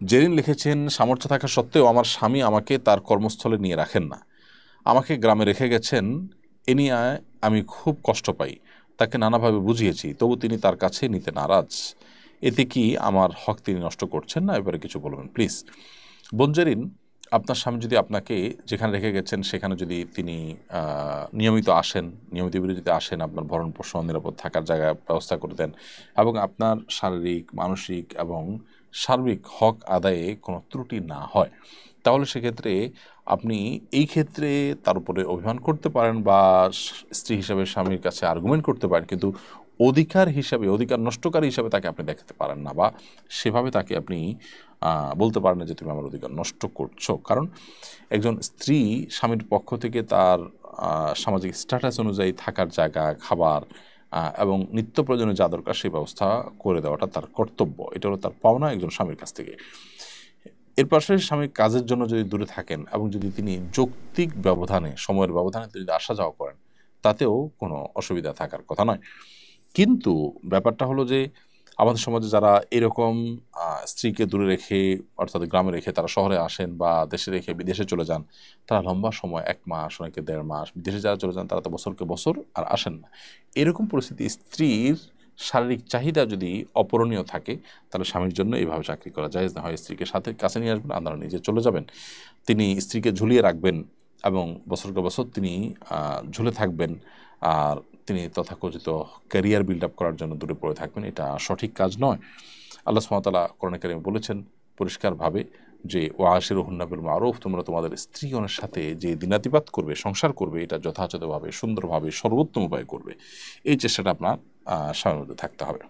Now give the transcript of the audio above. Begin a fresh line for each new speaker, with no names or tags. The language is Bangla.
জেরিন লিখেছেন, সামর্থ্য থাকা সত্ত্বেও আমার স্বামী আমাকে তার কর্মস্থলে নিয়ে রাখেন না, আমাকে গ্রামে রেখে গেছেন। এ নিয়ে আমি খুব কষ্ট পাই। তাকে নানাভাবে বুঝিয়েছি, তবু তিনি তার কাছে নিতে নারাজ। এতে কি আমার হক তিনি নষ্ট করছেন না? এবারে কিছু বলবেন প্লিজ। বঞ্জেরিন, আপনার স্বামী যদি আপনাকে যেখানে রেখে গেছেন সেখানে যদি তিনি নিয়মিত আসেন, নিয়মিত বিরতিতে আসেন, আপনার ভরণ পোষণ নিরাপদ থাকার জায়গা ব্যবস্থা করে দেন এবং আপনার শারীরিক মানসিক এবং সার্বিক হক আদায়ে কোনো ত্রুটি না হয়, তাহলে সেক্ষেত্রে আপনি এই ক্ষেত্রে তার উপরে অভিমান করতে পারেন বা স্ত্রী হিসাবে স্বামীর কাছে আর্গুমেন্ট করতে পারেন, কিন্তু অধিকার হিসাবে, অধিকার নষ্টকারী হিসাবে তাকে আপনি দেখাতে পারেন না, বা সেভাবে তাকে আপনি বলতে পারেন না যে তুমি আমার অধিকার নষ্ট করছো। কারণ একজন স্ত্রী স্বামীর পক্ষ থেকে তার সামাজিক স্ট্যাটাস অনুযায়ী থাকার জায়গা, খাবার এবং নিত্য প্রয়োজনীয় যা দরকার সেই ব্যবস্থা করে দেওয়াটা তার কর্তব্য। এটা হলো তার পাওনা একজন স্বামীর কাছ থেকে। এর পাশাপাশি স্বামী কাজের জন্য যদি দূরে থাকেন এবং যদি তিনি যৌক্তিক ব্যবধানে, সময়ের ব্যবধানে যদি আসা যাওয়া করেন, তাতেও কোনো অসুবিধা থাকার কথা নয়। কিন্তু ব্যাপারটা হলো যে আমাদের সমাজে যারা এরকম স্ত্রীকে দূরে রেখে, অর্থাৎ গ্রামে রেখে তারা শহরে আসেন বা দেশে রেখে বিদেশে চলে যান, তারা লম্বা সময় 1 মাস, অনেকে 1.5 মাস, বিদেশে যারা চলে যান তারা তো বছরকে বছর আর আসেন না। এরকম পরিস্থিতি স্ত্রীর শারীরিক চাহিদা যদি অপূরণীয় থাকে, তাহলে স্বামীর জন্য এইভাবে চাকরি করা জায়েজ না হয়। স্ত্রীকে সাথে কাছে নিয়ে আসবেন, আপনারা নিজে চলে যাবেন, তিনি স্ত্রীকে ঝুলিয়ে রাখবেন এবং বছরকে বছর তিনি ঝুলে থাকবেন, আর তিনি তথাকথিত ক্যারিয়ার বিল্ড আপ করার জন্য দূরে পড়ে থাকবেন। এটা সঠিক কাজ নয়। আল্লাহ সুবহানাহু ওয়া তাআলা কোরআনে কারিমে বলেছেন পরিষ্কারভাবে যে ওয়াশিরুহুন্না বিল মারুফ, তোমরা তোমাদের স্ত্রীগণের সাথে যে দিনাতিপাত করবে, সংসার করবে, এটা যথাযথভাবে, সুন্দরভাবে, সর্বোত্তম উপায়ে করবে। এই চেষ্টাটা আপনার স্বামীর মধ্যে থাকতে হবে।